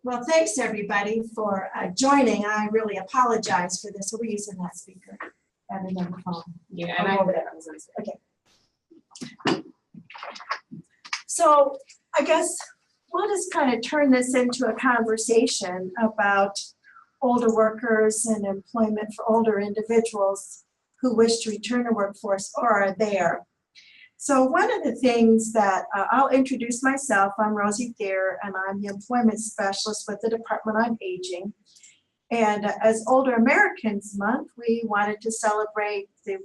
Well, thanks everybody for joining. I really apologize for this. So we're using that speaker rather than the phone. Yeah, and Okay. So I guess we'll just kind of turn this into a conversation about older workers and employment for older individuals who wish to return to workforce or are there. So one of the things that I'll introduce myself, I'm Rosie Thayer, and I'm the employment specialist with the Department on Aging. And as Older Americans Month, we wanted to celebrate the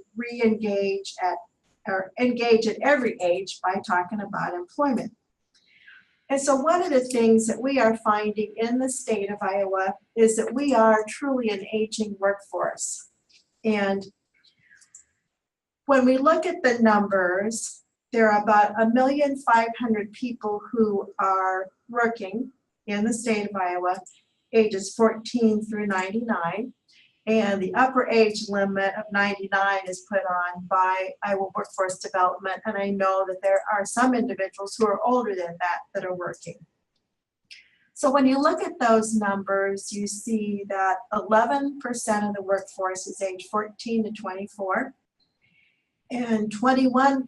engage at every age by talking about employment. And so one of the things that we are finding in the state of Iowa is that we are truly an aging workforce. And when we look at the numbers, there are about 1,500,000 people who are working in the state of Iowa, ages 14 through 99. And the upper age limit of 99 is put on by Iowa Workforce Development. And I know that there are some individuals who are older than that are working. So when you look at those numbers, you see that 11% of the workforce is age 14 to 24. And 21%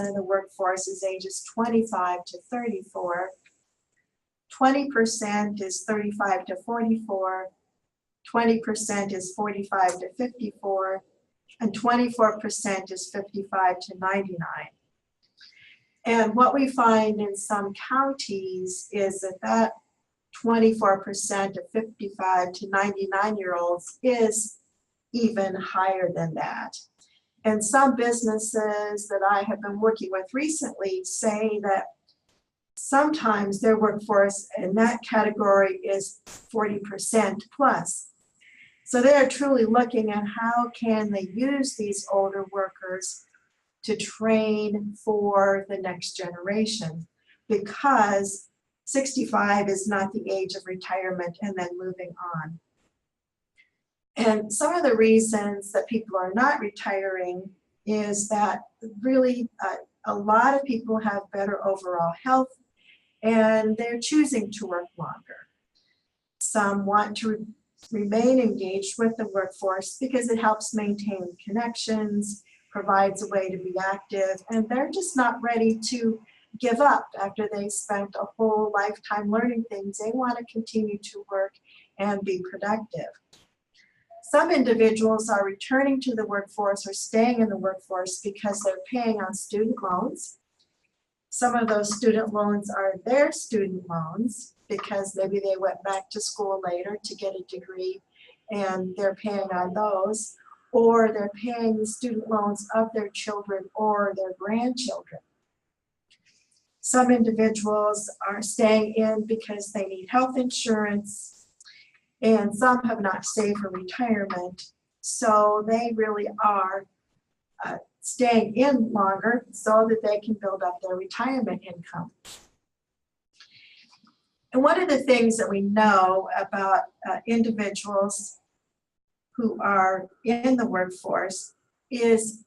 of the workforce is ages 25 to 34. 20% is 35 to 44. 20% is 45 to 54, and 24% is 55 to 99. And what we find in some counties is that 24% of 55 to 99-year-olds is even higher than that. And some businesses that I have been working with recently say that sometimes their workforce in that category is 40% plus. So they are truly looking at how can they use these older workers to train for the next generation, because 65 is not the age of retirement and then moving on. And some of the reasons that people are not retiring is that really a lot of people have better overall health and they're choosing to work longer. Some want to remain engaged with the workforce because it helps maintain connections, provides a way to be active, and they're just not ready to give up after they spent a whole lifetime learning things. They want to continue to work and be productive. Some individuals are returning to the workforce or staying in the workforce because they're paying on student loans. Some of those student loans are their student loans because maybe they went back to school later to get a degree and they're paying on those, or they're paying the student loans of their children or their grandchildren. Some individuals are staying in because they need health insurance, and some have not saved for retirement, so they really are staying in longer so that they can build up their retirement income. And one of the things that we know about individuals who are in the workforce is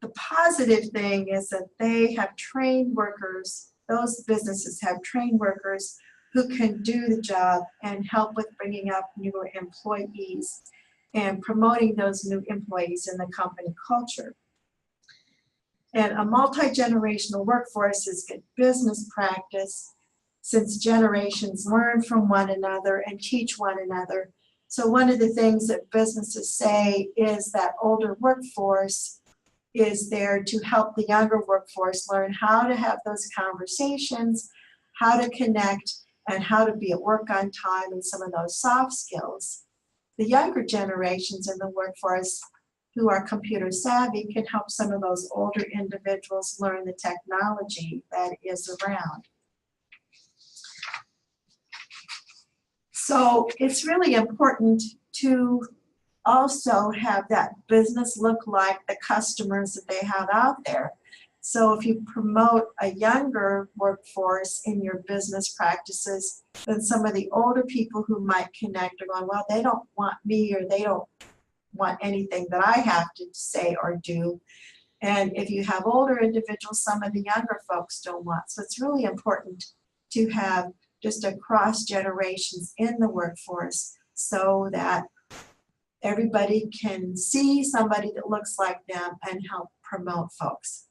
the positive thing is that they have trained workers, those businesses have trained workers who can do the job and help with bringing up newer employees and promoting those new employees in the company culture. And a multi-generational workforce is good business practice since generations learn from one another and teach one another. So one of the things that businesses say is that older workforce is there to help the younger workforce learn how to have those conversations, how to connect, and how to be at work on time and some of those soft skills. The younger generations in the workforce who are computer savvy can help some of those older individuals learn the technology that is around. So it's really important to also have that business look like the customers that they have out there. So if you promote a younger workforce in your business practices, then some of the older people who might connect are going, well, they don't want me, or they don't want anything that I have to say or do. And if you have older individuals, some of the younger folks don't want. So it's really important to have just across generations in the workforce so that everybody can see somebody that looks like them and help promote folks.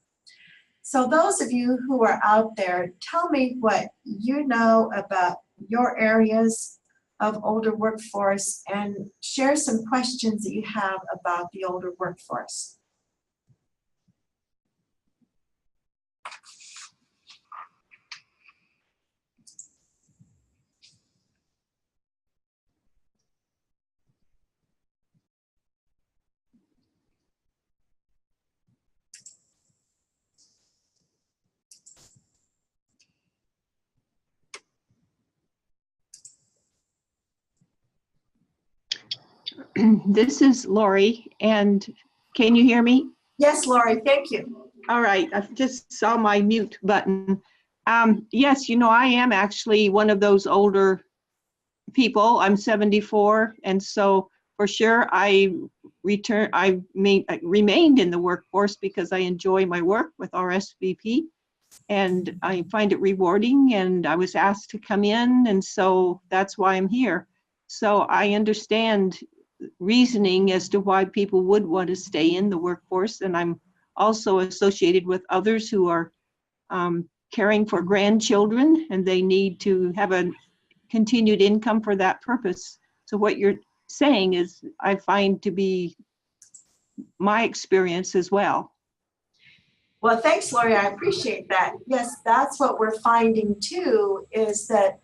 So those of you who are out there, tell me what you know about your areas of older workforce and share some questions that you have about the older workforce. This is Laurie, and can you hear me? Yes, Laurie, thank you. All right, I just saw my mute button. Yes, you know, I am actually one of those older people. I'm 74, and so for sure I remained in the workforce because I enjoy my work with RSVP, and I find it rewarding, and I was asked to come in, and so that's why I'm here. So I understand reasoning as to why people would want to stay in the workforce. And I'm also associated with others who are caring for grandchildren, and they need to have a continued income for that purpose. So what you're saying is, I find to be my experience as well. Well, thanks, Laurie. I appreciate that. Yes, that's what we're finding too, is that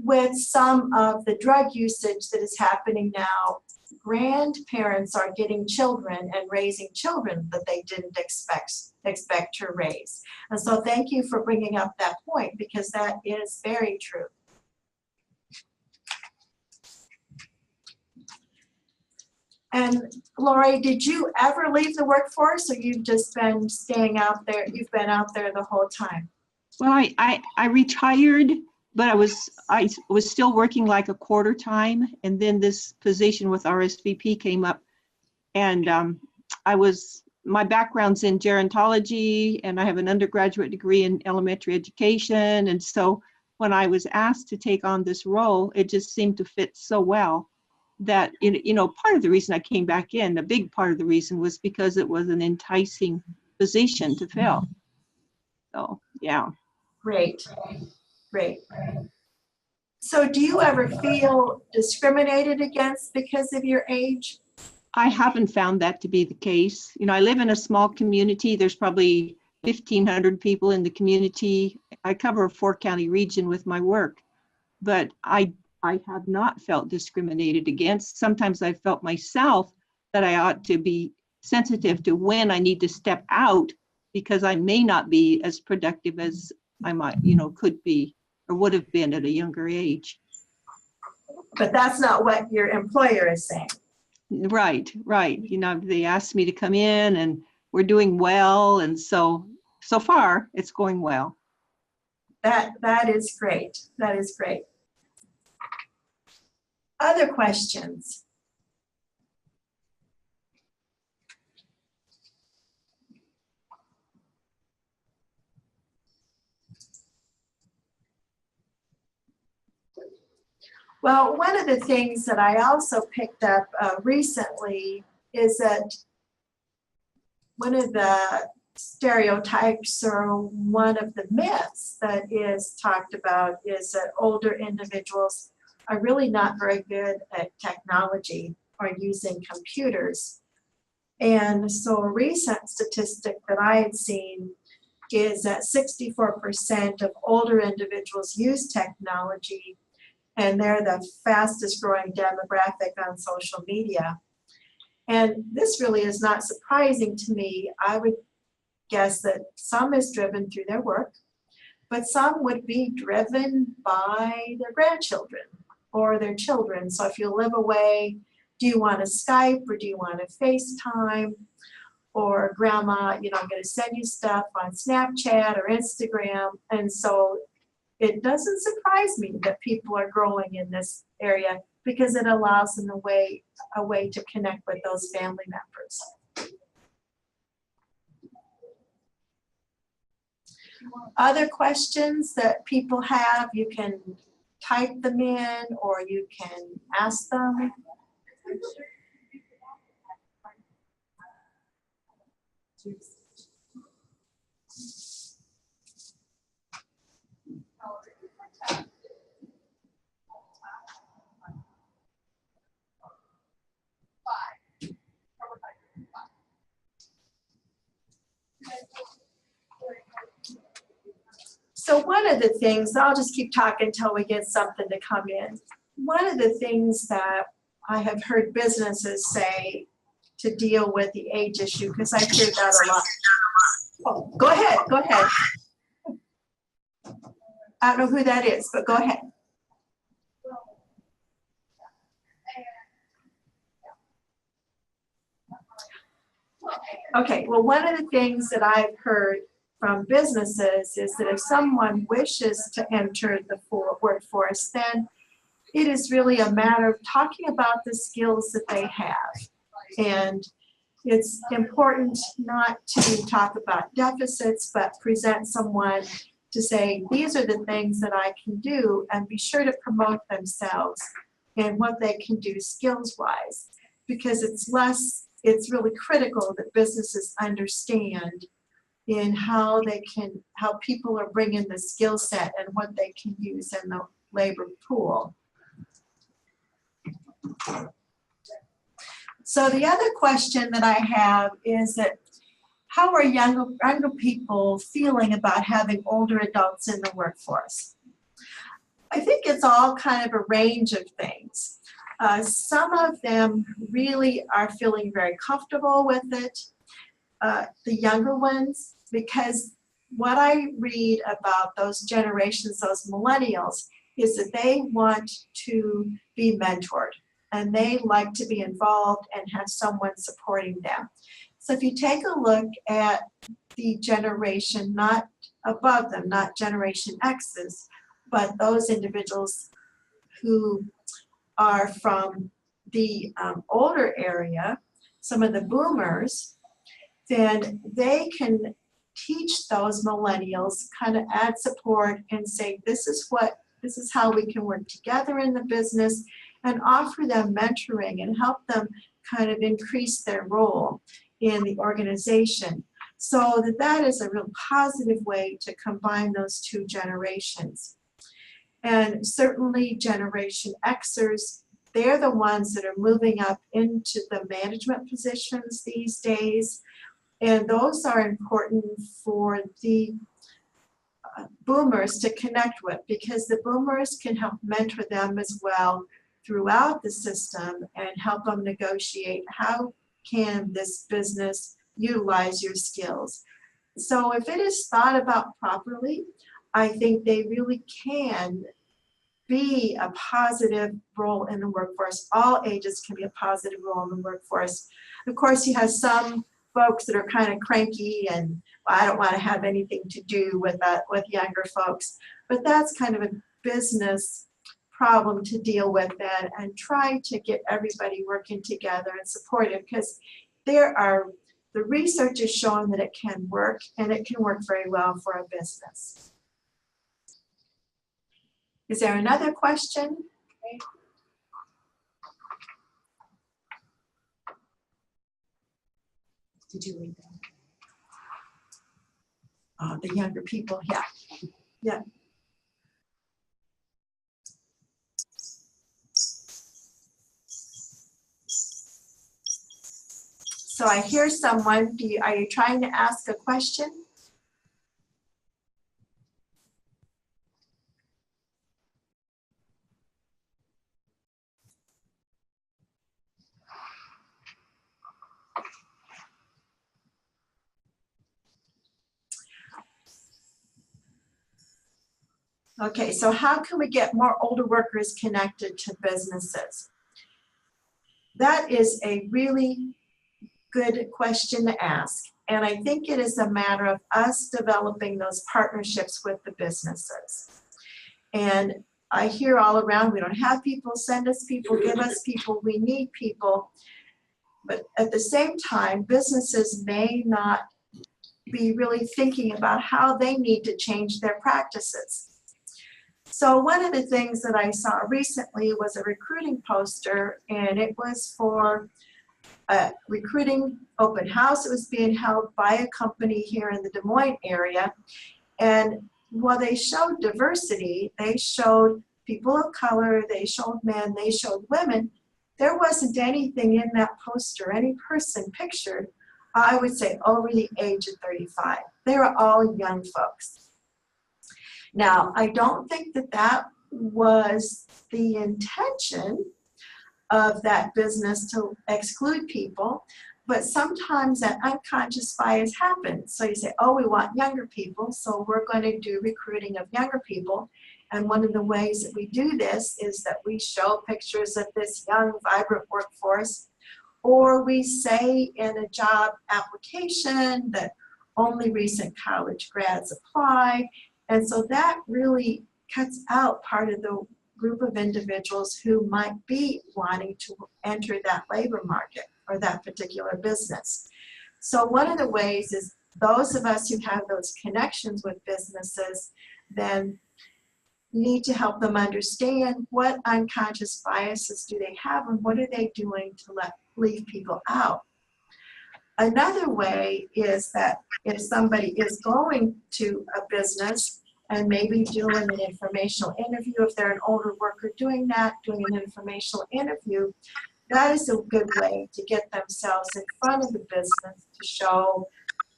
with some of the drug usage that is happening now, grandparents are getting children and raising children that they didn't expect to raise. And so thank you for bringing up that point, because that is very true. And Laurie, did you ever leave the workforce, or you've just been staying out there? You've been out there the whole time? Well, I retired, but I was still working like a quarter time, and then this position with RSVP came up, and my background's in gerontology, and I have an undergraduate degree in elementary education, and so when I was asked to take on this role, it just seemed to fit so well that, you know, part of the reason I came back in, a big part of the reason, was because it was an enticing position to fill. So yeah. Great, great. So do you ever feel discriminated against because of your age? I haven't found that to be the case. You know, I live in a small community. There's probably 1,500 people in the community. I cover a 4-county region with my work, but I have not felt discriminated against. Sometimes I felt myself that I ought to be sensitive to when I need to step out, because I may not be as productive as I might, you know, could be or would have been at a younger age. But that's not what your employer is saying. Right. You know, they asked me to come in, and we're doing well, and so far it's going well. That is great. That is great. Other questions? Well, one of the things that I also picked up recently is that one of the stereotypes, or one of the myths that is talked about, is that older individuals are really not very good at technology or using computers. And so a recent statistic that I had seen is that 64% of older individuals use technology, and they're the fastest growing demographic on social media. And this really is not surprising to me. I would guess that some is driven through their work, but some would be driven by their grandchildren or their children. So if you live away, do you want to Skype, or do you want to FaceTime? Or grandma, you know, I'm going to send you stuff on Snapchat or Instagram. And so it doesn't surprise me that people are growing in this area, because it allows them a way to connect with those family members. other questions that people have, you can type them in or you can ask them. So one of the things, I'll just keep talking until we get something to come in. One of the things that I have heard businesses say to deal with the age issue, because I hear that a lot. Oh, go ahead, go ahead. I don't know who that is, but go ahead. Okay, well, one of the things that I've heard from businesses is that if someone wishes to enter the workforce, then it is really a matter of talking about the skills that they have. And it's important not to talk about deficits, but present someone to say, these are the things that I can do, and be sure to promote themselves and what they can do skills-wise, because it's really critical that businesses understand in how people are bringing the skill set and what they can use in the labor pool. So the other question that I have is that how are younger people feeling about having older adults in the workforce? I think it's all kind of a range of things. Some of them really are feeling very comfortable with it, the younger ones, because what I read about those generations, those millennials, is that they want to be mentored and they like to be involved and have someone supporting them. So if you take a look at the generation not above them, not Generation X's, but those individuals who are from the older area, some of the boomers, then they can teach those millennials, kind of add support and say, this is how we can work together in the business, and offer them mentoring and help them kind of increase their role in the organization. So that is a real positive way to combine those two generations. And certainly Generation Xers, they're the ones that are moving up into the management positions these days. And those are important for the boomers to connect with, because the boomers can help mentor them as well throughout the system and help them negotiate how can this business utilize your skills. So if it is thought about properly, I think they really can be a positive role in the workforce. All ages can be a positive role in the workforce. Of course, you have some folks that are kind of cranky and I don't want to have anything to do with younger folks, but that's kind of a business problem to deal with that, and try to get everybody working together and supportive, because the research is showing that it can work, and it can work very well for a business. Is there another question? Did you read that? The younger people, yeah. Yeah. So I hear someone, are you trying to ask a question? Okay, so how can we get more older workers connected to businesses? That is a really good question to ask. And I think it is a matter of us developing those partnerships with the businesses. And I hear all around, we don't have people, send us people, give us people, we need people. But at the same time, businesses may not be really thinking about how they need to change their practices. So one of the things that I saw recently was a recruiting poster, and it was for a recruiting open house. It was being held by a company here in the Des Moines area. And while they showed diversity, they showed people of color, they showed men, they showed women, there wasn't anything in that poster, any person pictured, I would say over the age of 35. They were all young folks. Now, I don't think that that was the intention of that business to exclude people, but sometimes that unconscious bias happens. So you say, oh, we want younger people, so we're going to do recruiting of younger people. And one of the ways that we do this is that we show pictures of this young, vibrant workforce, or we say in a job application that only recent college grads apply. And so that really cuts out part of the group of individuals who might be wanting to enter that labor market or that particular business. So one of the ways is those of us who have those connections with businesses then need to help them understand what unconscious biases do they have and what are they doing to leave people out. Another way is that if somebody is going to a business and maybe doing an informational interview, if they're an older worker doing that, doing an informational interview, that is a good way to get themselves in front of the business to show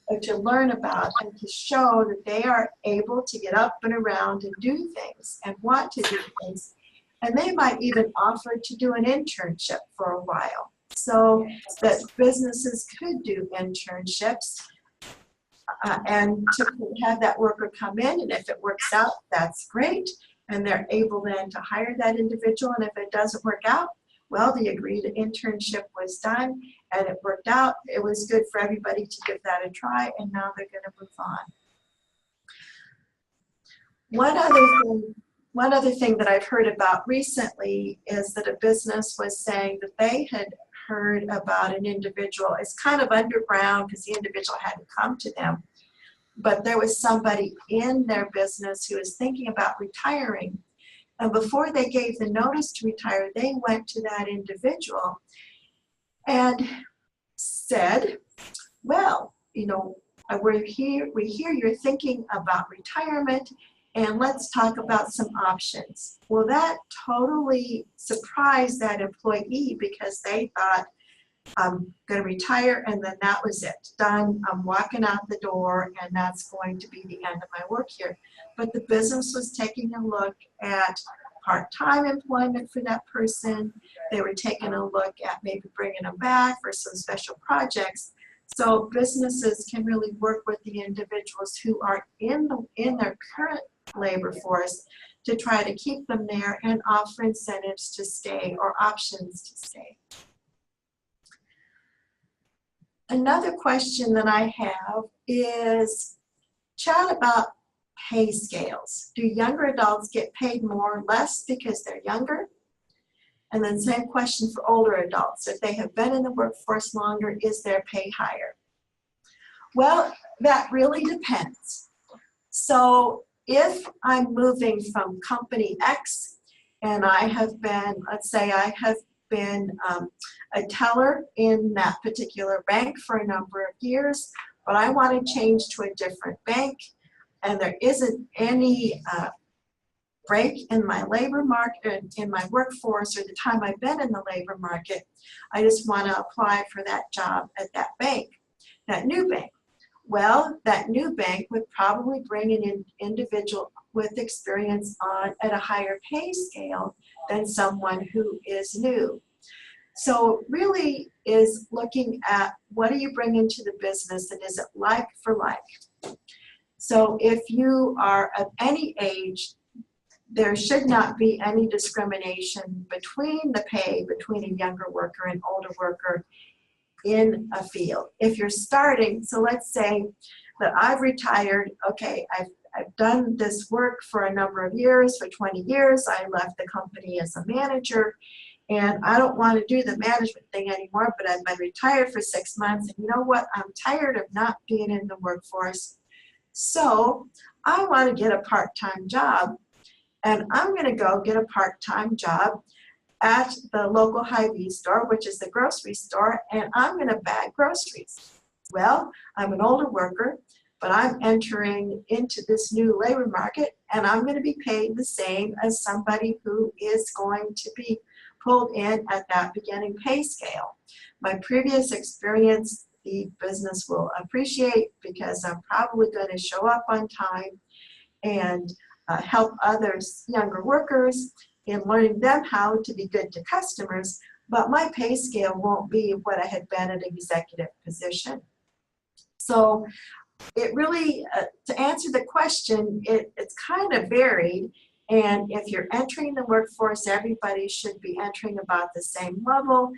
or to learn about and to show that they are able to get up and around and do things and want to do things. And they might even offer to do an internship for a while. So that businesses could do internships and to have that worker come in, and if it works out, that's great. And they're able then to hire that individual, and if it doesn't work out, well, the agreed internship was done and it worked out. It was good for everybody to give that a try, and now they're going to move on. One other thing that I've heard about recently is that a business was saying that they had heard about an individual. It's kind of underground because the individual hadn't come to them, but there was somebody in their business who was thinking about retiring. And before they gave the notice to retire, they went to that individual and said, well, you know, we hear you're thinking about retirement, and let's talk about some options. Well, that totally surprised that employee because they thought, I'm going to retire and then that was it. Done. I'm walking out the door and that's going to be the end of my work here. But the business was taking a look at part-time employment for that person. They were taking a look at maybe bringing them back for some special projects. So businesses can really work with the individuals who are in their current labor force to try to keep them there and offer incentives to stay or options to stay. Another question that I have is chat about pay scales. Do younger adults get paid more or less because they're younger? And then same question for older adults. If they have been in the workforce longer, is their pay higher? Well, that really depends. So if I'm moving from company X and I have been, let's say I have been a teller in that particular bank for a number of years, but I want to change to a different bank and there isn't any break in my labor market, in my workforce, or the time I've been in the labor market, I just want to apply for that job at that bank, that new bank. Well, that new bank would probably bring an individual with experience on at a higher pay scale than someone who is new. So really is looking at what do you bring into the business and is it like for like? So if you are of any age, there should not be any discrimination between the pay between a younger worker and older worker in a field. If you're starting, so let's say that I've retired, okay, I've done this work for a number of years, for 20 years, I left the company as a manager, and I don't want to do the management thing anymore, but I've been retired for 6 months, and you know what? I'm tired of not being in the workforce. So I want to get a part-time job, and I'm going to go get a part-time job at the local Hy-Vee store, which is the grocery store, and I'm going to bag groceries. Well, I'm an older worker, but I'm entering into this new labor market, and I'm going to be paid the same as somebody who is going to be pulled in at that beginning pay scale. My previous experience, the business will appreciate, because I'm probably going to show up on time and help others, younger workers, in learning them how to be good to customers, but my pay scale won't be what I had been at an executive position. So it really, to answer the question, it's kind of varied, and if you're entering the workforce, everybody should be entering about the same level.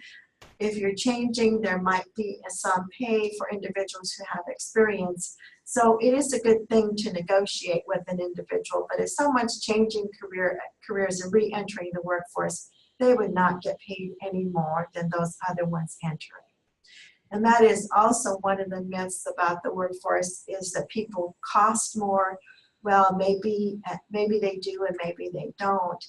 If you're changing, there might be some pay for individuals who have experience. So it is a good thing to negotiate with an individual, but if someone's changing careers and re-entering the workforce, they would not get paid any more than those other ones entering. And that is also one of the myths about the workforce, is that people cost more. Well, maybe they do and maybe they don't.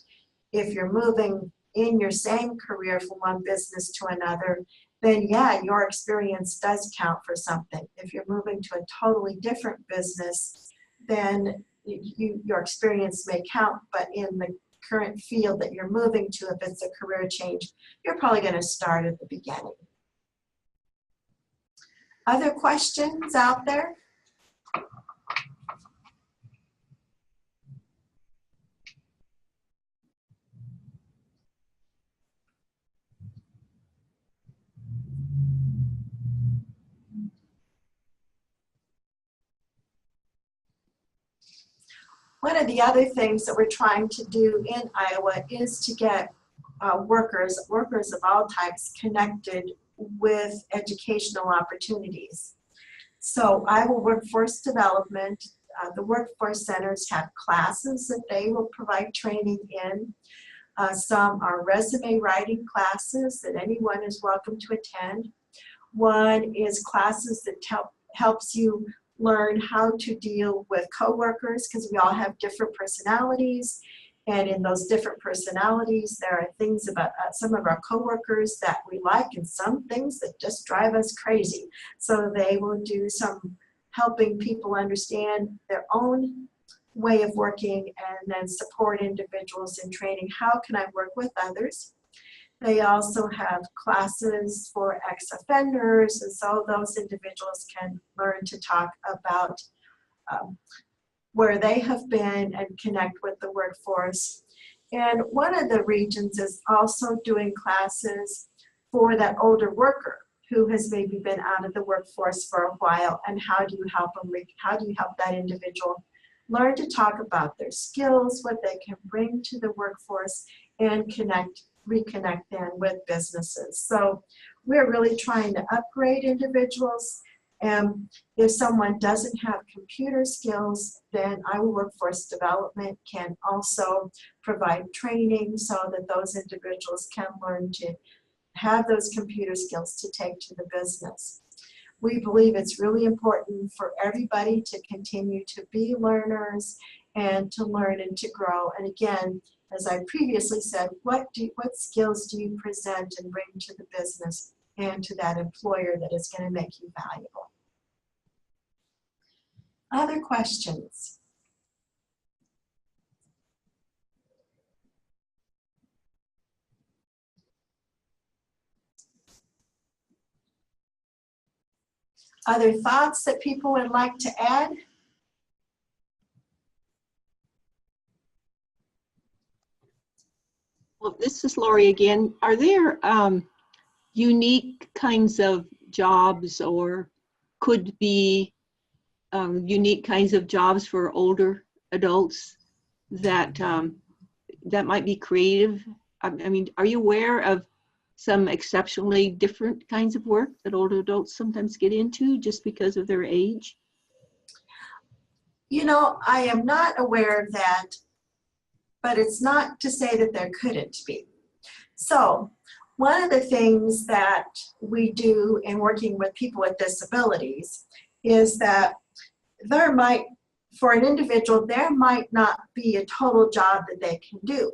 If you're moving in your same career from one business to another, then yeah, your experience does count for something. If you're moving to a totally different business, then your experience may count, but in the current field that you're moving to, if it's a career change, you're probably going to start at the beginning. Other questions out there? One of the other things that we're trying to do in Iowa is to get workers of all types connected with educational opportunities. So Iowa Workforce Development, the workforce centers have classes that they will provide training in. Some are resume writing classes that anyone is welcome to attend. One is classes that helps you learn how to deal with coworkers, because we all have different personalities, and in those different personalities there are things about some of our coworkers that we like and some things that just drive us crazy. So they will do some helping people understand their own way of working, and then support individuals in training. How can I work with others? They also have classes for ex-offenders, and so those individuals can learn to talk about where they have been and connect with the workforce. And one of the regions is also doing classes for that older worker who has maybe been out of the workforce for a while, and how do you help them, how do you help that individual learn to talk about their skills, what they can bring to the workforce, and reconnect then with businesses. So we're really trying to upgrade individuals. And if someone doesn't have computer skills, then Iowa Workforce Development can also provide training so that those individuals can learn to have those computer skills to take to the business. We believe it's really important for everybody to continue to be learners and to learn and to grow. And again, as I previously said, what skills do you present and bring to the business and to that employer that is going to make you valuable? Other questions? Other thoughts that people would like to add? Well, this is Laurie again. Are there unique kinds of jobs, or could be unique kinds of jobs for older adults that that might be creative? I mean, are you aware of some exceptionally different kinds of work that older adults sometimes get into just because of their age? You know, I am not aware of that, but it's not to say that there couldn't be. So one of the things that we do in working with people with disabilities is that there might, for an individual, there might not be a total job that they can do,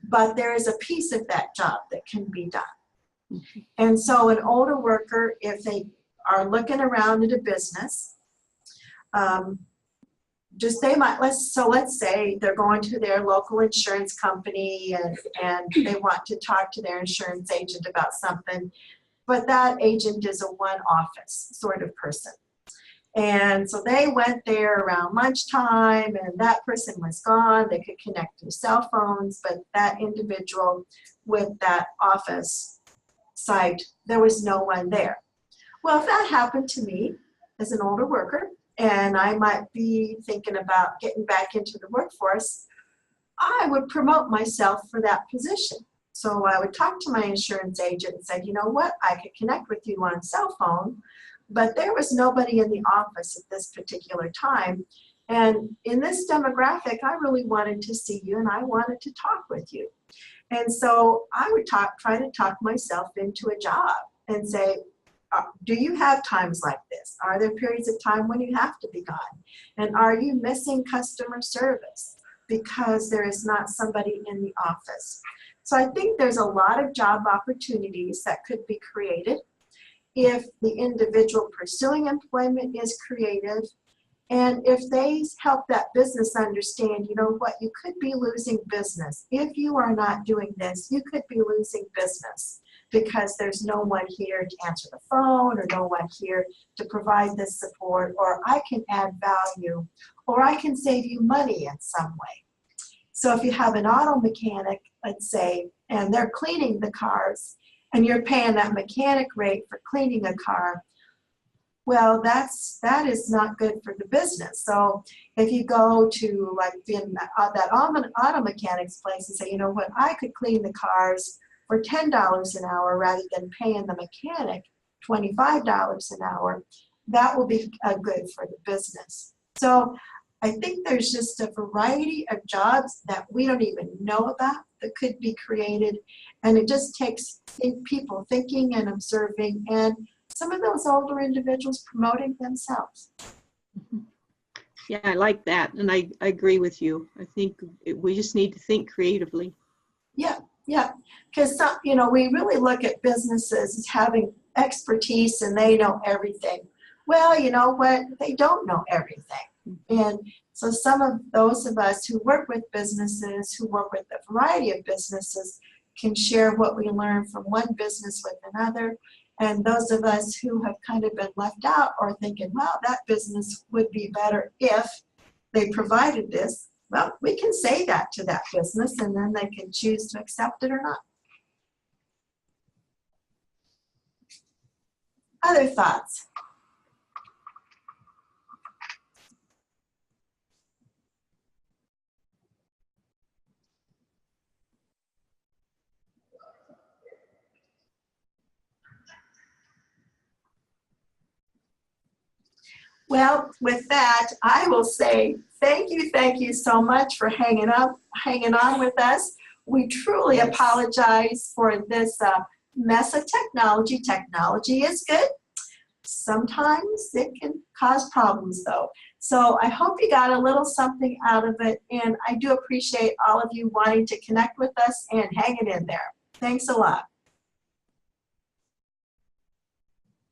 but there is a piece of that job that can be done. And so an older worker, if they are looking around at a business, let's say they're going to their local insurance company and they want to talk to their insurance agent about something, but that agent is a one office sort of person. And so they went there around lunchtime and that person was gone. They could connect to cell phones, but that individual with that office site, there was no one there. Well, if that happened to me as an older worker, and I might be thinking about getting back into the workforce, I would promote myself for that position. So I would talk to my insurance agent and say, you know what, I could connect with you on cell phone, but there was nobody in the office at this particular time. And in this demographic, I really wanted to see you and I wanted to talk with you. And so I would try to talk myself into a job and say, do you have times like this? Are there periods of time when you have to be gone? And are you missing customer service because there is not somebody in the office? So I think there's a lot of job opportunities that could be created if the individual pursuing employment is creative, and if they help that business understand, you know what, you could be losing business. If you are not doing this, you could be losing business because there's no one here to answer the phone or no one here to provide this support, or I can add value, or I can save you money in some way. So if you have an auto mechanic, let's say, and they're cleaning the cars, and you're paying that mechanic rate for cleaning a car, well, that is not good for the business. So if you go to like that auto mechanic's place and say, you know what, I could clean the cars for $10 an hour rather than paying the mechanic $25 an hour, that will be good for the business. So I think there's just a variety of jobs that we don't even know about that could be created, and it just takes people thinking and observing, and some of those older individuals promoting themselves. Yeah, I like that, and I agree with you. I think we just need to think creatively. Yeah, because we really look at businesses as having expertise and they know everything. Well, you know what? They don't know everything. And so some of those of us who work with businesses, who work with a variety of businesses, can share what we learn from one business with another. And those of us who have kind of been left out or thinking, well, that business would be better if they provided this, well, we can say that to that business and then they can choose to accept it or not. Other thoughts? Well, with that, I will say thank you so much for hanging on with us. We truly apologize for this mess of technology. Technology is good. Sometimes it can cause problems though. So I hope you got a little something out of it, and I do appreciate all of you wanting to connect with us and hanging in there. Thanks a lot.